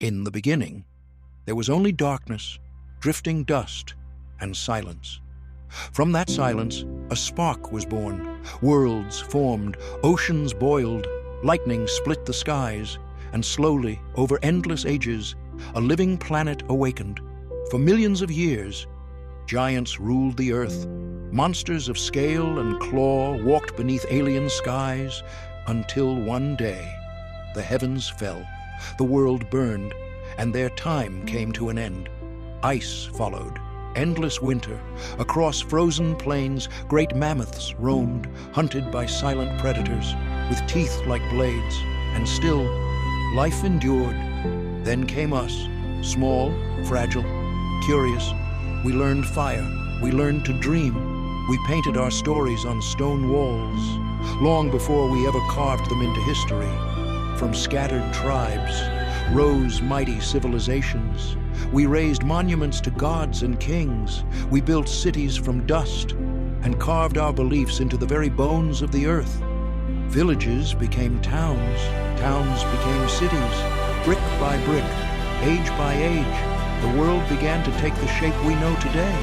In the beginning, there was only darkness, drifting dust, and silence. From that silence, a spark was born. Worlds formed, oceans boiled, lightning split the skies, and slowly, over endless ages, a living planet awakened. For millions of years, giants ruled the earth. Monsters of scale and claw walked beneath alien skies, until one day, the heavens fell, the world burned, and their time came to an end. Ice followed, endless winter. Across frozen plains, great mammoths roamed, hunted by silent predators, with teeth like blades. And still, life endured. Then came us, small, fragile, curious. We learned fire, we learned to dream. We painted our stories on stone walls, long before we ever carved them into history. From scattered tribes rose mighty civilizations. We raised monuments to gods and kings. We built cities from dust and carved our beliefs into the very bones of the earth. Villages became towns, towns became cities. Brick by brick, age by age, the world began to take the shape we know today.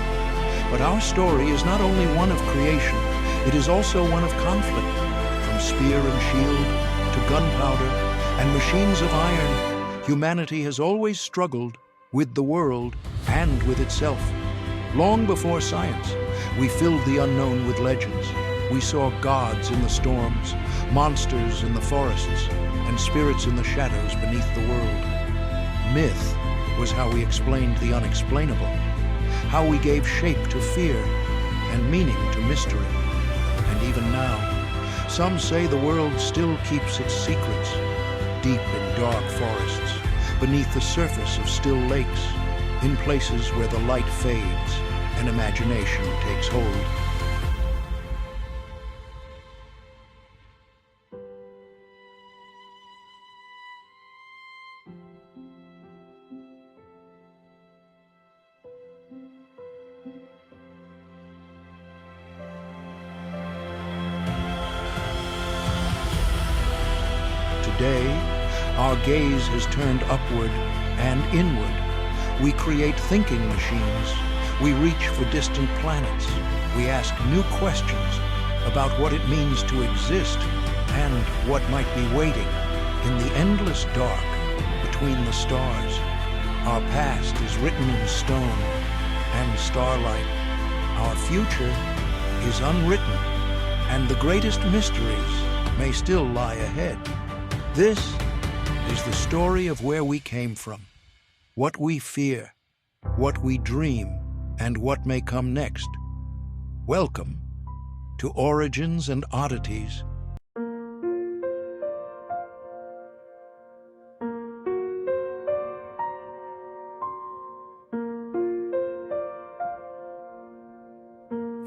But our story is not only one of creation, it is also one of conflict. From spear and shield to gunpowder and machines of iron, humanity has always struggled with the world and with itself. Long before science, we filled the unknown with legends. We saw gods in the storms, monsters in the forests, and spirits in the shadows beneath the world. Myth was how we explained the unexplainable, how we gave shape to fear and meaning to mystery. And even now, some say the world still keeps its secrets, deep in dark forests, beneath the surface of still lakes, in places where the light fades and imagination takes hold. Today, our gaze has turned upward and inward. We create thinking machines. We reach for distant planets. We ask new questions about what it means to exist and what might be waiting in the endless dark between the stars. Our past is written in stone and starlight. Our future is unwritten, and the greatest mysteries may still lie ahead. This is the story of where we came from, what we fear, what we dream, and what may come next. Welcome to Origins and Oddities.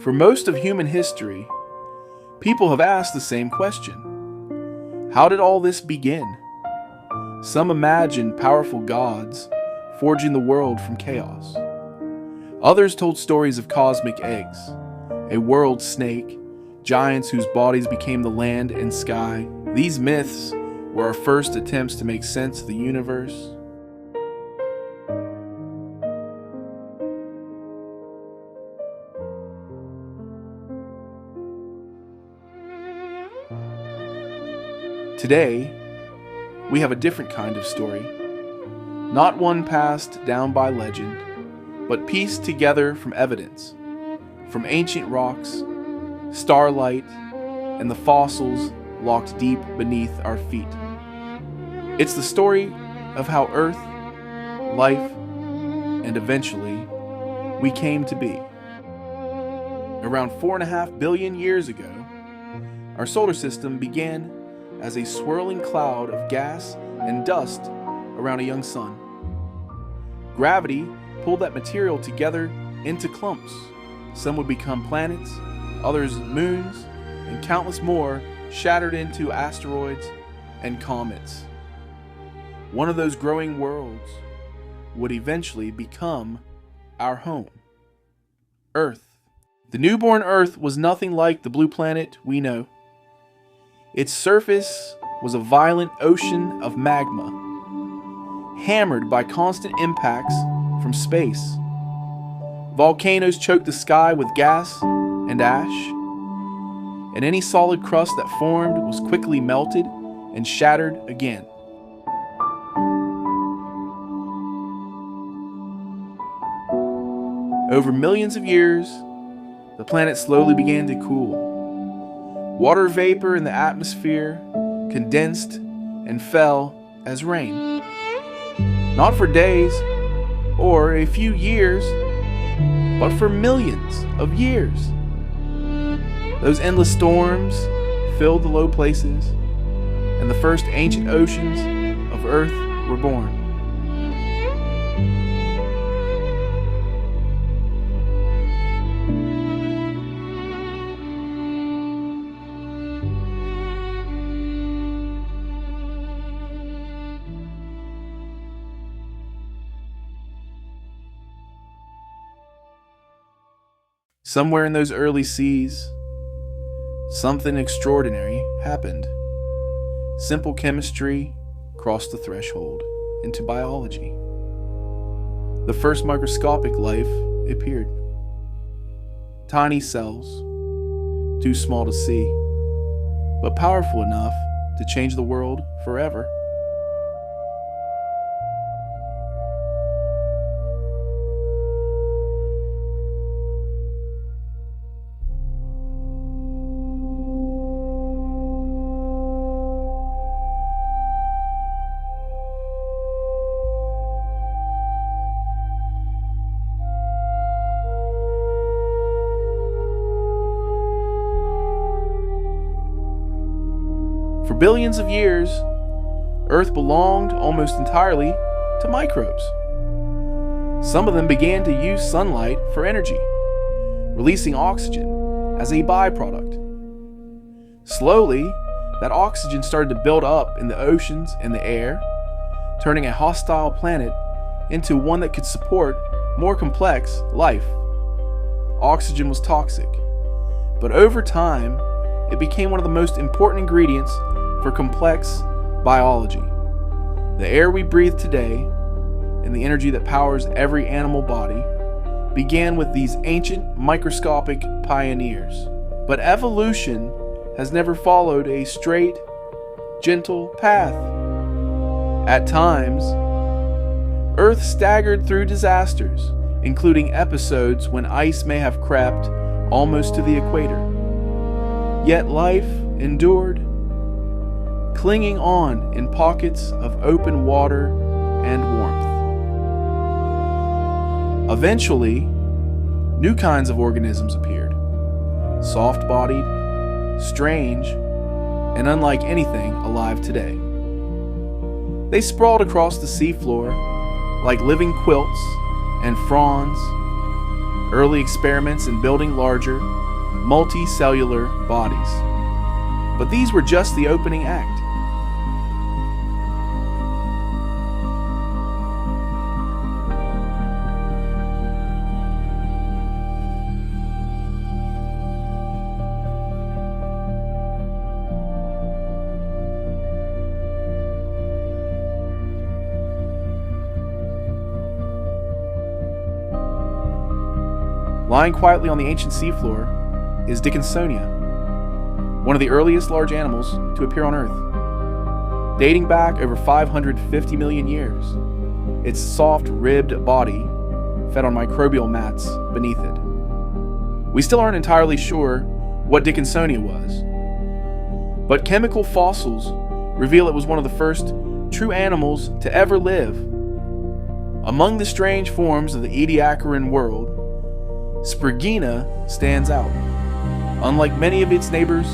For most of human history, people have asked the same question. How did all this begin? Some imagine powerful gods forging the world from chaos. Others told stories of cosmic eggs, a world snake, giants whose bodies became the land and sky. These myths were our first attempts to make sense of the universe. Today, we have a different kind of story, not one passed down by legend, but pieced together from evidence, from ancient rocks, starlight, and the fossils locked deep beneath our feet. It's the story of how Earth, life, and eventually, we came to be. Around 4.5 billion years ago, our solar system began as a swirling cloud of gas and dust around a young sun. Gravity pulled that material together into clumps. Some would become planets, others moons, and countless more shattered into asteroids and comets. One of those growing worlds would eventually become our home, Earth. The newborn Earth was nothing like the blue planet we know. Its surface was a violent ocean of magma, hammered by constant impacts from space. Volcanoes choked the sky with gas and ash, and any solid crust that formed was quickly melted and shattered again. Over millions of years, the planet slowly began to cool. Water vapor in the atmosphere condensed and fell as rain. Not for days or a few years, but for millions of years. Those endless storms filled the low places, and the first ancient oceans of Earth were born. Somewhere in those early seas, something extraordinary happened. Simple chemistry crossed the threshold into biology. The first microscopic life appeared. Tiny cells, too small to see, but powerful enough to change the world forever. For billions of years, Earth belonged almost entirely to microbes. Some of them began to use sunlight for energy, releasing oxygen as a byproduct. Slowly, that oxygen started to build up in the oceans and the air, turning a hostile planet into one that could support more complex life. Oxygen was toxic, but over time, it became one of the most important ingredients for complex biology. The air we breathe today, and the energy that powers every animal body, began with these ancient microscopic pioneers. But evolution has never followed a straight, gentle path. At times, Earth staggered through disasters, including episodes when ice may have crept almost to the equator. Yet life endured, clinging on in pockets of open water and warmth. Eventually, new kinds of organisms appeared, soft-bodied, strange, and unlike anything alive today. They sprawled across the seafloor like living quilts and fronds, early experiments in building larger, multicellular bodies. But these were just the opening act. Lying quietly on the ancient seafloor is Dickinsonia, one of the earliest large animals to appear on Earth. Dating back over 550 million years, its soft-ribbed body fed on microbial mats beneath it. We still aren't entirely sure what Dickinsonia was, but chemical fossils reveal it was one of the first true animals to ever live. Among the strange forms of the Ediacaran world, Sphrygina stands out. Unlike many of its neighbors,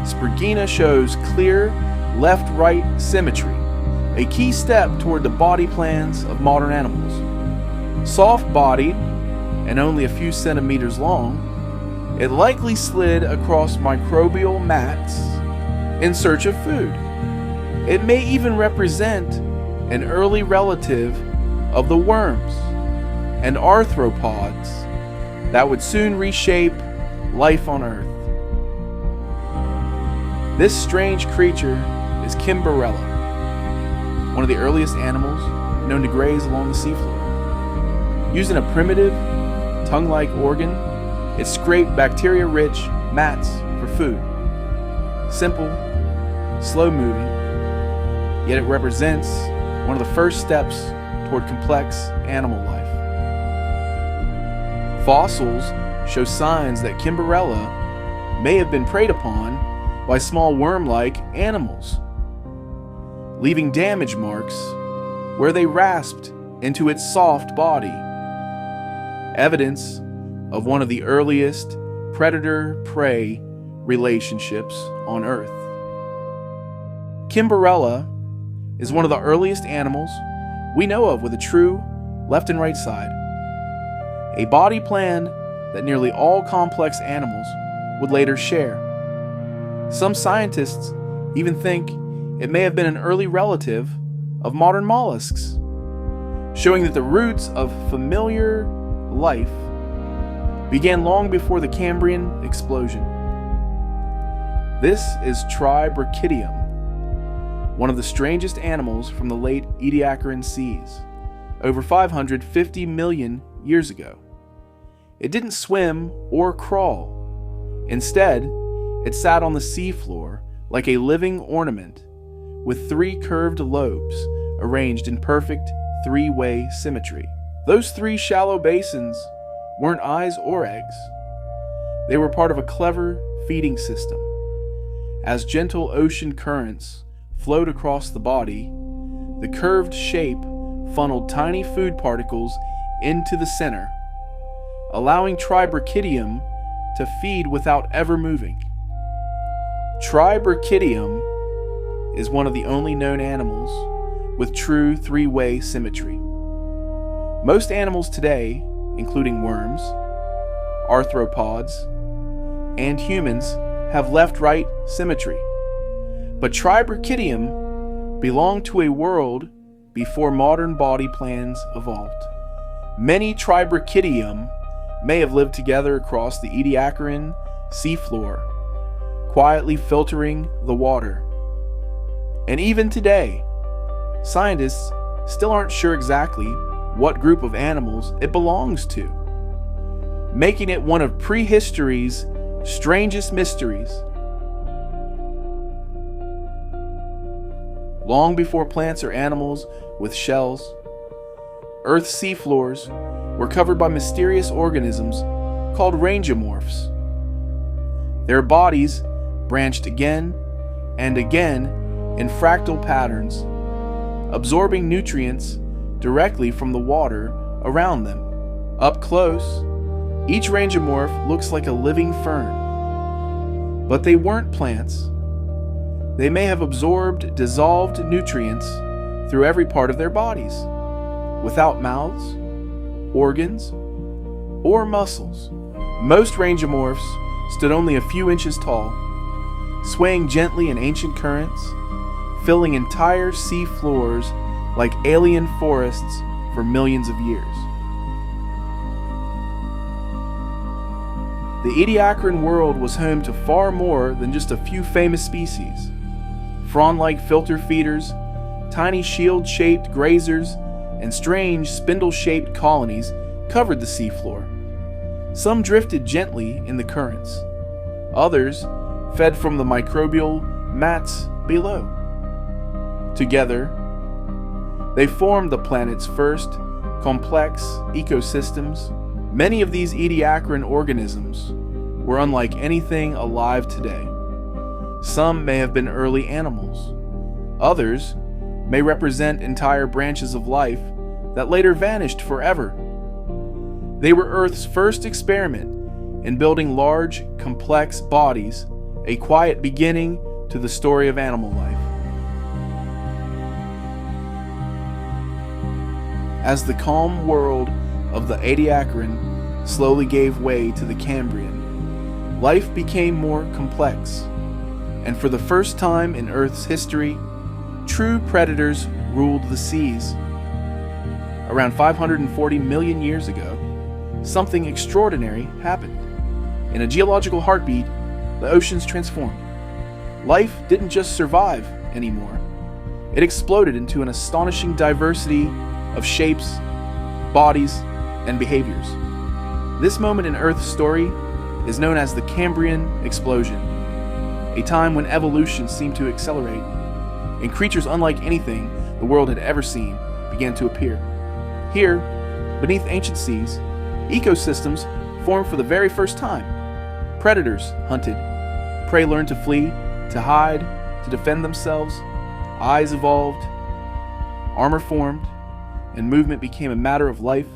Sphrygina shows clear left-right symmetry, a key step toward the body plans of modern animals. Soft-bodied and only a few centimeters long, it likely slid across microbial mats in search of food. It may even represent an early relative of the worms and arthropods that would soon reshape life on Earth. This strange creature is Kimberella, one of the earliest animals known to graze along the seafloor. Using a primitive, tongue-like organ, it scraped bacteria-rich mats for food. Simple, slow-moving, yet it represents one of the first steps toward complex animal life. Fossils show signs that Cambrian may have been preyed upon by small worm-like animals, leaving damage marks where they rasped into its soft body, evidence of one of the earliest predator-prey relationships on Earth. Cambrian is one of the earliest animals we know of with a true left and right side, a body plan that nearly all complex animals would later share. Some scientists even think it may have been an early relative of modern mollusks, showing that the roots of familiar life began long before the Cambrian Explosion. This is Tribrachidium, one of the strangest animals from the late Ediacaran seas, over 550 million years ago. It didn't swim or crawl. Instead, it sat on the seafloor like a living ornament, with 3 curved lobes arranged in perfect 3-way symmetry. Those 3 shallow basins weren't eyes or eggs. They were part of a clever feeding system. As gentle ocean currents flowed across the body, the curved shape funneled tiny food particles into the center, allowing Tribrachidium to feed without ever moving. Tribrachidium is one of the only known animals with true 3-way symmetry. Most animals today, including worms, arthropods, and humans, have left-right symmetry. But Tribrachidium belonged to a world before modern body plans evolved. Many Tribrachidium may have lived together across the Ediacaran seafloor, quietly filtering the water. And even today, scientists still aren't sure exactly what group of animals it belongs to, making it one of prehistory's strangest mysteries. Long before plants or animals with shells, Earth's seafloors were covered by mysterious organisms called rangeomorphs. Their bodies branched again and again in fractal patterns, absorbing nutrients directly from the water around them. Up close, each rangeomorph looks like a living fern. But they weren't plants. They may have absorbed dissolved nutrients through every part of their bodies, without mouths, organs, or muscles. Most rangeomorphs stood only a few inches tall, swaying gently in ancient currents, filling entire sea floors like alien forests for millions of years. The Ediacaran world was home to far more than just a few famous species. Frond-like filter feeders, tiny shield-shaped grazers, and strange spindle-shaped colonies covered the seafloor. Some drifted gently in the currents. Others fed from the microbial mats below. Together, they formed the planet's first complex ecosystems. Many of these Ediacaran organisms were unlike anything alive today. Some may have been early animals. Others may represent entire branches of life that later vanished forever. They were Earth's first experiment in building large, complex bodies, a quiet beginning to the story of animal life. As the calm world of the Ediacaran slowly gave way to the Cambrian, life became more complex, and for the first time in Earth's history, true predators ruled the seas. Around 540 million years ago, something extraordinary happened. In a geological heartbeat, the oceans transformed. Life didn't just survive anymore. It exploded into an astonishing diversity of shapes, bodies, and behaviors. This moment in Earth's story is known as the Cambrian Explosion, a time when evolution seemed to accelerate, and creatures unlike anything the world had ever seen began to appear. Here, beneath ancient seas, ecosystems formed for the very first time. Predators hunted, prey learned to flee, to hide, to defend themselves, eyes evolved, armor formed, and movement became a matter of life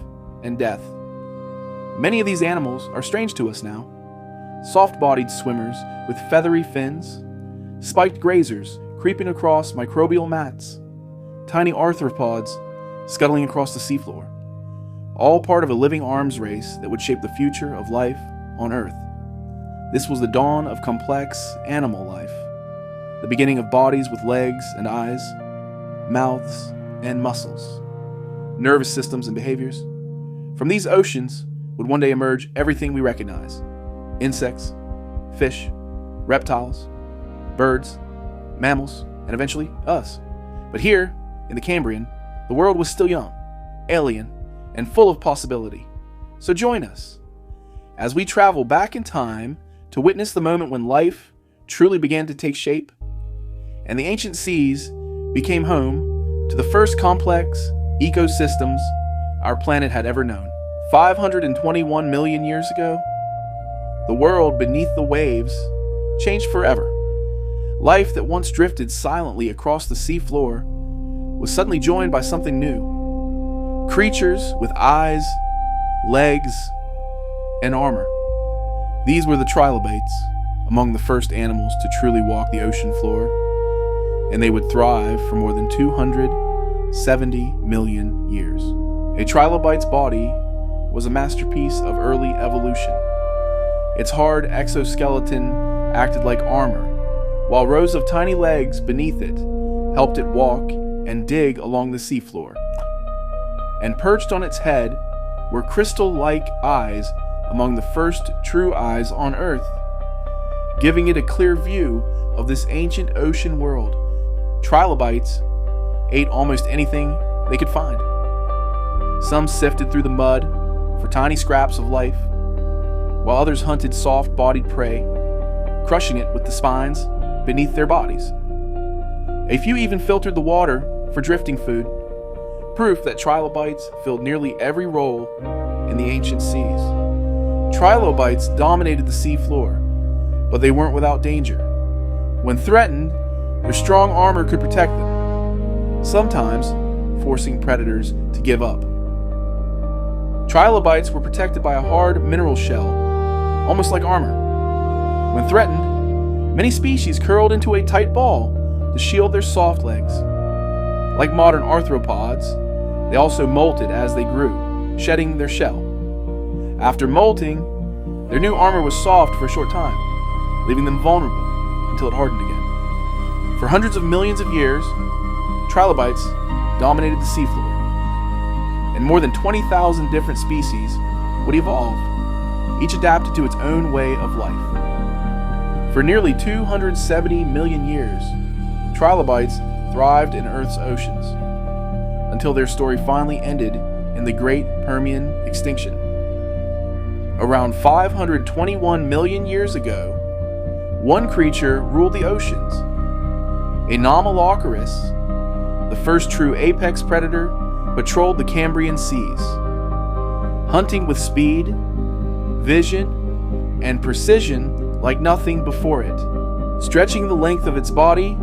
and death. Many of these animals are strange to us now. Soft-bodied swimmers with feathery fins, spiked grazers creeping across microbial mats, tiny arthropods scuttling across the seafloor, all part of a living arms race that would shape the future of life on Earth. This was the dawn of complex animal life, the beginning of bodies with legs and eyes, mouths and muscles, nervous systems and behaviors. From these oceans would one day emerge everything we recognize: insects, fish, reptiles, birds, mammals, and eventually us. But here, in the Cambrian, the world was still young, alien, and full of possibility. So join us as we travel back in time to witness the moment when life truly began to take shape, and the ancient seas became home to the first complex ecosystems our planet had ever known. 521 million years ago, the world beneath the waves changed forever. Life that once drifted silently across the sea floor was suddenly joined by something new. Creatures with eyes, legs, and armor. These were the trilobites, among the first animals to truly walk the ocean floor, and they would thrive for more than 270 million years. A trilobite's body was a masterpiece of early evolution. Its hard exoskeleton acted like armor, while rows of tiny legs beneath it helped it walk and dig along the seafloor. And perched on its head were crystal-like eyes among the first true eyes on Earth, giving it a clear view of this ancient ocean world. Trilobites ate almost anything they could find. Some sifted through the mud for tiny scraps of life, while others hunted soft-bodied prey, crushing it with the spines beneath their bodies. A few even filtered the water for drifting food, proof that trilobites filled nearly every role in the ancient seas. Trilobites dominated the sea floor, but they weren't without danger. When threatened, their strong armor could protect them, sometimes forcing predators to give up. Trilobites were protected by a hard mineral shell, almost like armor. When threatened, many species curled into a tight ball to shield their soft legs. Like modern arthropods, they also molted as they grew, shedding their shell. After molting, their new armor was soft for a short time, leaving them vulnerable until it hardened again. For hundreds of millions of years, trilobites dominated the seafloor, and more than 20,000 different species would evolve, each adapted to its own way of life. For nearly 270 million years, trilobites thrived in Earth's oceans, until their story finally ended in the Great Permian Extinction. Around 521 million years ago, one creature ruled the oceans. Anomalocaris, the first true apex predator, patrolled the Cambrian seas, hunting with speed, vision, and precision like nothing before it. Stretching the length of its body,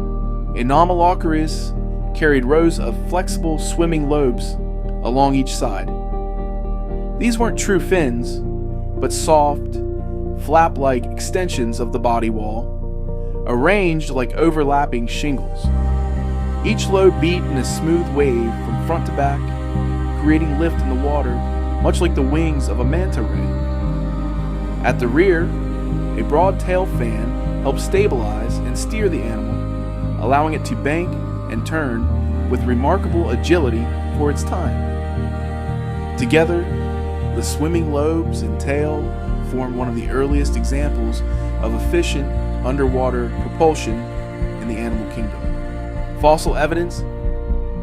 Anomalocaris carried rows of flexible swimming lobes along each side. These weren't true fins, but soft, flap-like extensions of the body wall, arranged like overlapping shingles. Each lobe beat in a smooth wave from front to back, creating lift in the water, much like the wings of a manta ray. At the rear, a broad tail fan helped stabilize and steer the animal, allowing it to bank and turn with remarkable agility for its time. Together, the swimming lobes and tail form one of the earliest examples of efficient underwater propulsion in the animal kingdom. Fossil evidence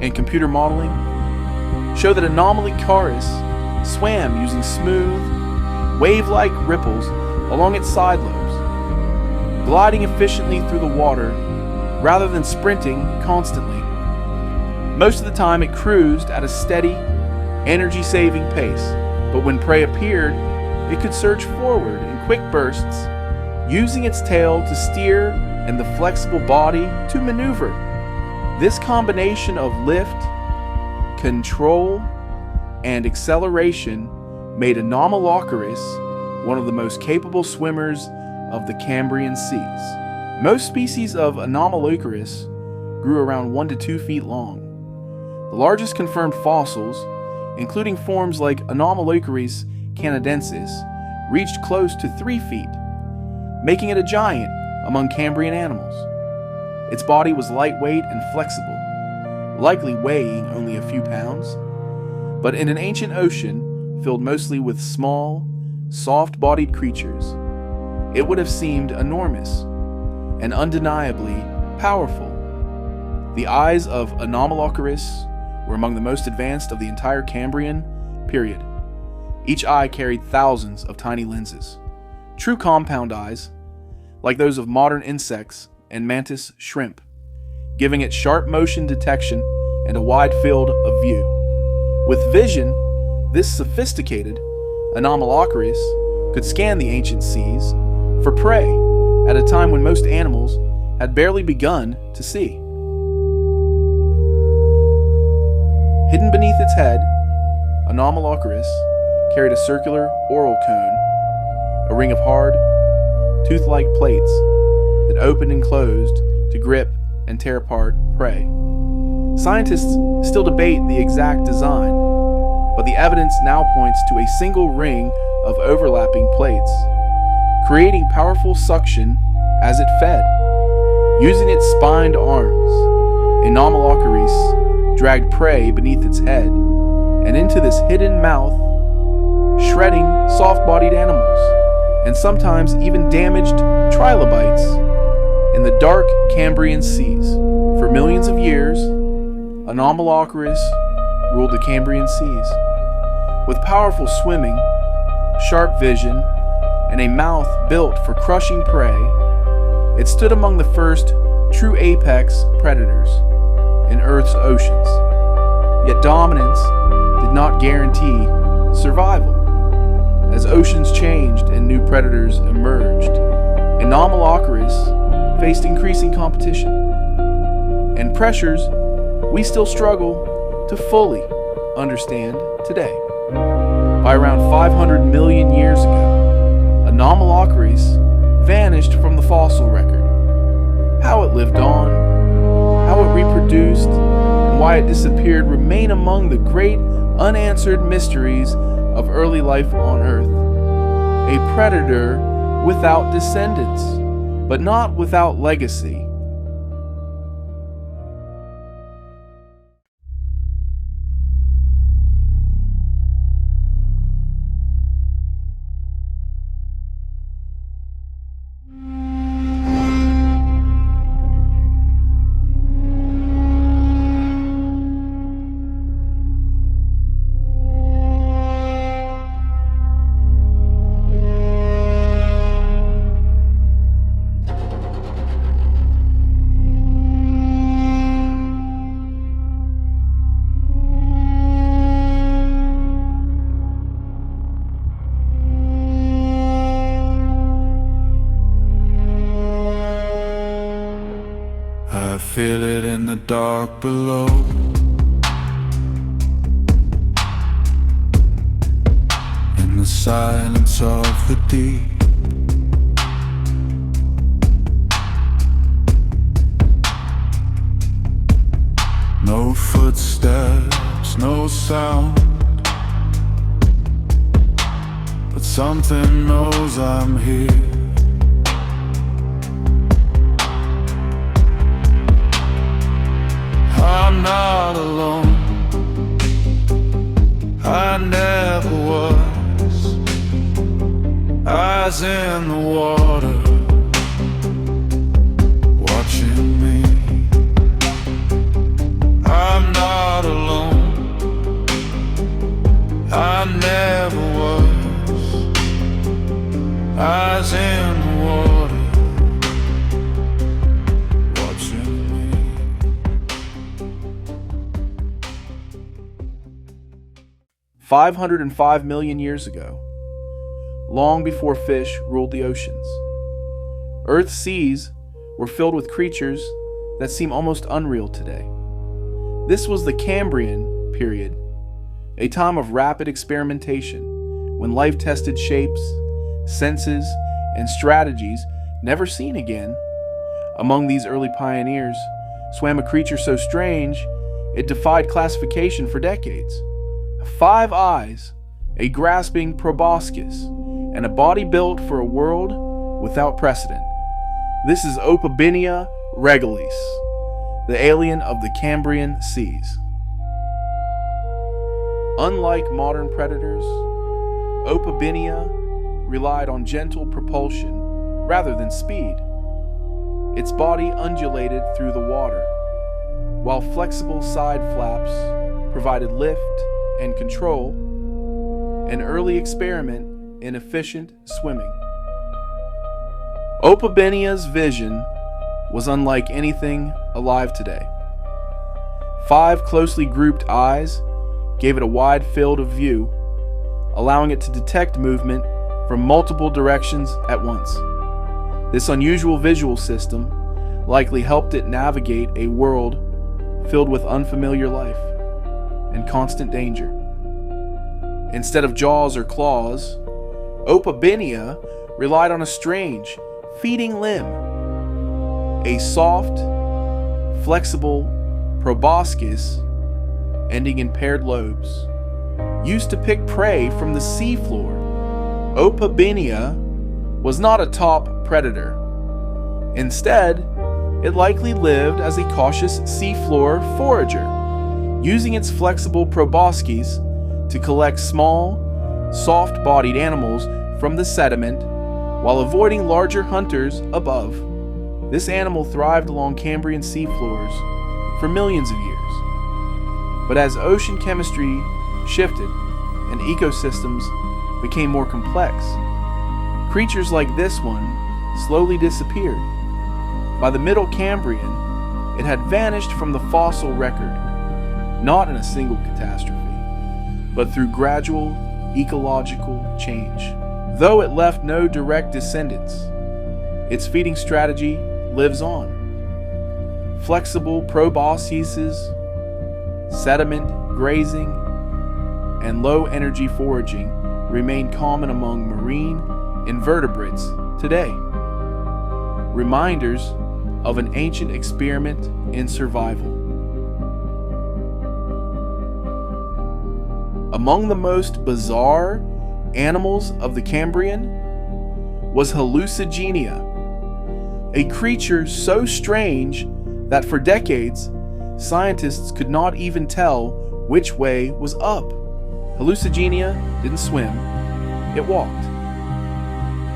and computer modeling show that Anomalocaris swam using smooth, wave-like ripples along its side lobes, gliding efficiently through the water rather than sprinting constantly. Most of the time it cruised at a steady, energy-saving pace, but when prey appeared, it could surge forward in quick bursts, using its tail to steer and the flexible body to maneuver. This combination of lift, control, and acceleration made Anomalocaris one of the most capable swimmers of the Cambrian seas. Most species of Anomalocaris grew around 1 to 2 feet long. The largest confirmed fossils, including forms like Anomalocaris canadensis, reached close to 3 feet, making it a giant among Cambrian animals. Its body was lightweight and flexible, likely weighing only a few pounds, but in an ancient ocean filled mostly with small, soft-bodied creatures, it would have seemed enormous and undeniably powerful. The eyes of Anomalocaris were among the most advanced of the entire Cambrian period. Each eye carried thousands of tiny lenses, true compound eyes, like those of modern insects and mantis shrimp, giving it sharp motion detection and a wide field of view. With vision, this sophisticated Anomalocaris could scan the ancient seas for prey at a time when most animals had barely begun to see. Hidden beneath its head, Anomalocaris carried a circular oral cone, a ring of hard, tooth-like plates that opened and closed to grip and tear apart prey. Scientists still debate the exact design, but the evidence now points to a single ring of overlapping plates, creating powerful suction as it fed. Using its spined arms, Anomalocaris dragged prey beneath its head and into this hidden mouth, shredding soft-bodied animals and sometimes even damaged trilobites in the dark Cambrian seas. For millions of years, Anomalocaris ruled the Cambrian seas. With powerful swimming, sharp vision, and a mouth built for crushing prey, it stood among the first true apex predators in Earth's oceans. Yet dominance did not guarantee survival. As oceans changed and new predators emerged, Anomalocaris faced increasing competition and pressures we still struggle to fully understand today. By around 500 million years ago, Anomalocaris vanished from the fossil record. How it lived on, how it reproduced, and why it disappeared remain among the great unanswered mysteries of early life on Earth. A predator without descendants, but not without legacy. I feel it in the dark below. In the silence of the deep. No footsteps, no sound, but something knows I'm here. I'm not alone, I never was. Eyes in the water, watching me. I'm not alone, I never was. Eyes in the water, watching me. 505 million years ago, long before fish ruled the oceans, Earth's seas were filled with creatures that seem almost unreal today. This was the Cambrian period, a time of rapid experimentation when life tested shapes, senses, and strategies never seen again. Among these early pioneers swam a creature so strange it defied classification for decades. 5 eyes, a grasping proboscis, and a body built for a world without precedent. This is Opabinia regalis, the alien of the Cambrian seas. Unlike modern predators, Opabinia relied on gentle propulsion rather than speed. Its body undulated through the water, while flexible side flaps provided lift and control, an early experiment in efficient swimming. Opabinia's vision was unlike anything alive today. 5 closely grouped eyes gave it a wide field of view, allowing it to detect movement from multiple directions at once. This unusual visual system likely helped it navigate a world filled with unfamiliar life and constant danger. Instead of jaws or claws, Opabinia relied on a strange, feeding limb, a soft, flexible proboscis ending in paired lobes, used to pick prey from the seafloor. Opabinia was not a top predator. Instead, it likely lived as a cautious seafloor forager, using its flexible proboscis to collect small, soft-bodied animals from the sediment while avoiding larger hunters above. This animal thrived along Cambrian seafloors for millions of years. But as ocean chemistry shifted and ecosystems became more complex, creatures like this one slowly disappeared. By the Middle Cambrian, it had vanished from the fossil record, not in a single catastrophe, but through gradual ecological change. Though it left no direct descendants, its feeding strategy lives on. Flexible proboscises, sediment grazing, and low-energy foraging remain common among marine invertebrates today. Reminders of an ancient experiment in survival. Among the most bizarre animals of the Cambrian was Hallucigenia, a creature so strange that for decades, scientists could not even tell which way was up. Hallucigenia didn't swim, it walked.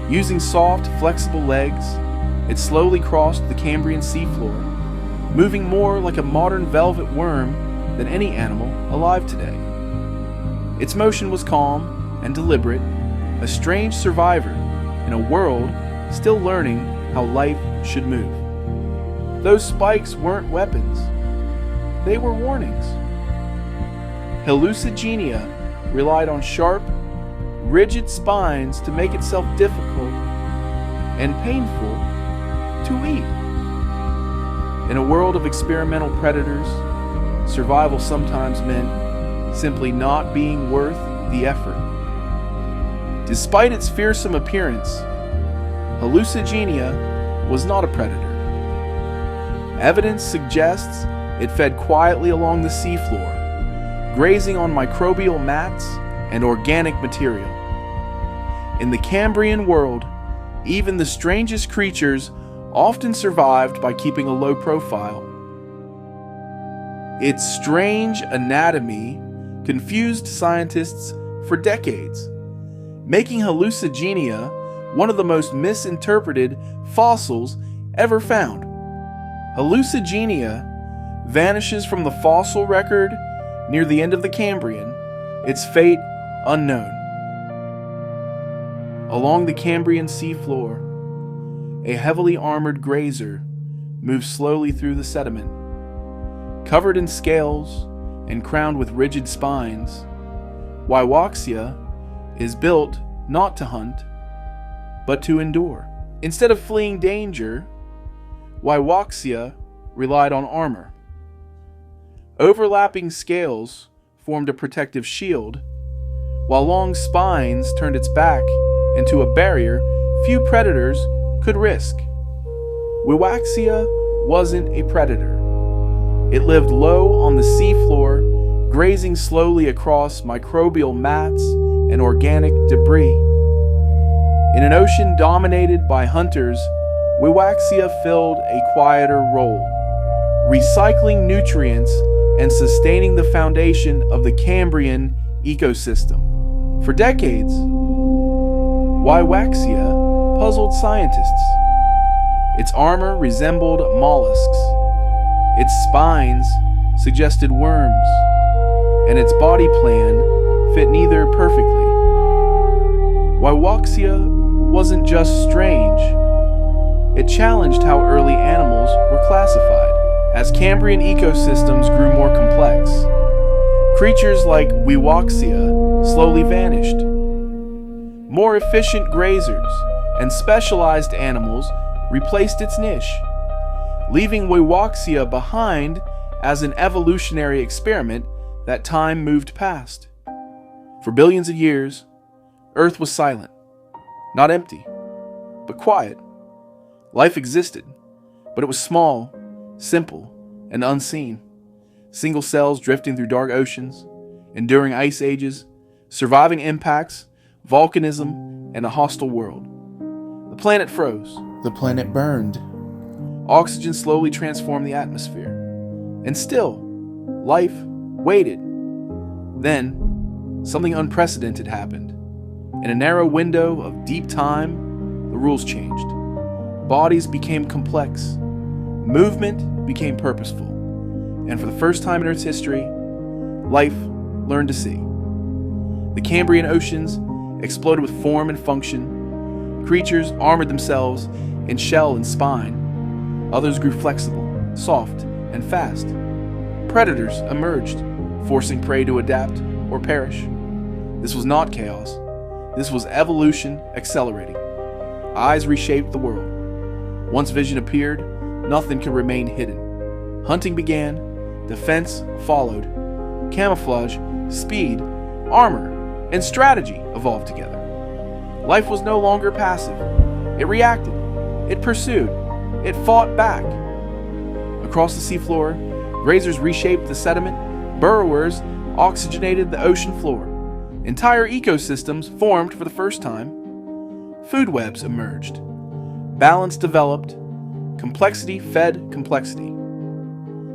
Using soft, flexible legs, it slowly crossed the Cambrian seafloor, moving more like a modern velvet worm than any animal alive today. Its motion was calm and deliberate, a strange survivor in a world still learning how life should move. Those spikes weren't weapons, they were warnings. Hallucigenia relied on sharp, rigid spines to make itself difficult and painful to eat. In a world of experimental predators, survival sometimes meant simply not being worth the effort. Despite its fearsome appearance, Hallucigenia was not a predator. Evidence suggests it fed quietly along the seafloor, grazing on microbial mats and organic material. In the Cambrian world, even the strangest creatures often survived by keeping a low profile. Its strange anatomy confused scientists for decades, making Hallucigenia one of the most misinterpreted fossils ever found. Hallucigenia vanishes from the fossil record near the end of the Cambrian, its fate unknown. Along the Cambrian seafloor, a heavily armored grazer moves slowly through the sediment. Covered in scales and crowned with rigid spines, Waiwaxia is built not to hunt, but to endure. Instead of fleeing danger, Waiwaxia relied on armor. Overlapping scales formed a protective shield, while long spines turned its back into a barrier few predators could risk. Waiwaxia wasn't a predator. It lived low on the seafloor, grazing slowly across microbial mats and organic debris. In an ocean dominated by hunters, Waiwaxia filled a quieter role, recycling nutrients and sustaining the foundation of the Cambrian ecosystem. For decades, Waiwaxia puzzled scientists. Its armor resembled mollusks, its spines suggested worms, and its body plan fit neither perfectly. Waiwaxia wasn't just strange, it challenged how early animals were classified. As Cambrian ecosystems grew more complex, creatures like Waiwaxia slowly vanished. More efficient grazers and specialized animals replaced its niche, leaving Waiwaxia behind as an evolutionary experiment that time moved past. For billions of years, Earth was silent, not empty, but quiet. Life existed, but it was small, simple, and unseen. Single cells drifting through dark oceans, enduring ice ages, surviving impacts, volcanism, and a hostile world. The planet froze. The planet burned. Oxygen slowly transformed the atmosphere. And still, life waited. Then, something unprecedented happened. In a narrow window of deep time, the rules changed. Bodies became complex. Movement became purposeful. And for the first time in Earth's history, life learned to see. The Cambrian oceans exploded with form and function. Creatures armored themselves in shell and spine. Others grew flexible, soft, and fast. Predators emerged, forcing prey to adapt or perish. This was not chaos. This was evolution accelerating. Eyes reshaped the world. Once vision appeared, nothing could remain hidden. Hunting began, defense followed. Camouflage, speed, armor, and strategy evolved together. Life was no longer passive. It reacted. It pursued. It fought back. Across the seafloor, grazers reshaped the sediment. Burrowers oxygenated the ocean floor. Entire ecosystems formed for the first time. Food webs emerged. Balance developed. Complexity fed complexity.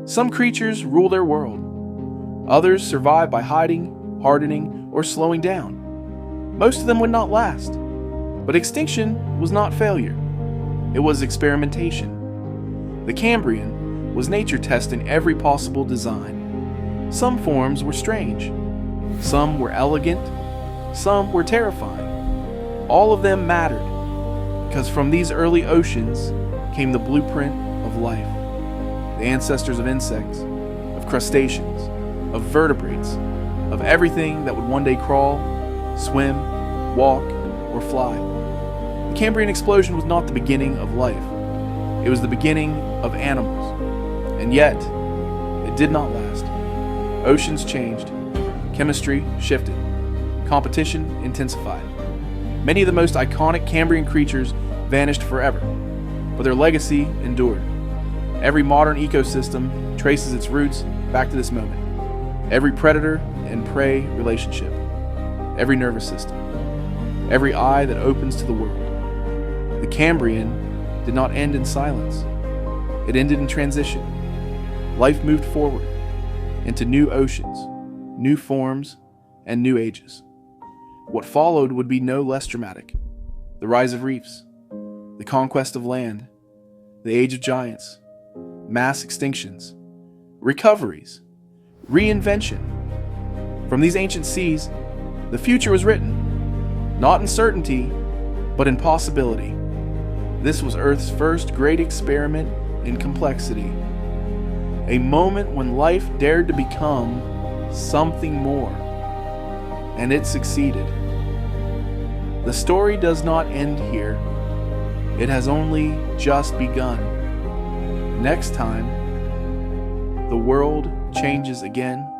Some creatures rule their world. Others survive by hiding, hardening, or slowing down. Most of them would not last. But extinction was not failure. It was experimentation. The Cambrian was nature testing every possible design. Some forms were strange. Some were elegant. Some were terrifying. All of them mattered, because from these early oceans came the blueprint of life. The ancestors of insects, of crustaceans, of vertebrates, of everything that would one day crawl, swim, walk, or fly. The Cambrian Explosion was not the beginning of life. It was the beginning of animals. And yet, it did not last. Oceans changed. Chemistry shifted. Competition intensified. Many of the most iconic Cambrian creatures vanished forever, but their legacy endured. Every modern ecosystem traces its roots back to this moment. Every predator and prey relationship. Every nervous system. Every eye that opens to the world. The Cambrian did not end in silence. It ended in transition. Life moved forward into new oceans, new forms, and new ages. What followed would be no less dramatic. The rise of reefs, the conquest of land, the age of giants, mass extinctions, recoveries, reinvention. From these ancient seas, The future was written, not in certainty, but in possibility. This was Earth's first great experiment in complexity. A moment when life dared to become something more. And it succeeded. The story does not end here. It has only just begun. Next time, the world changes again.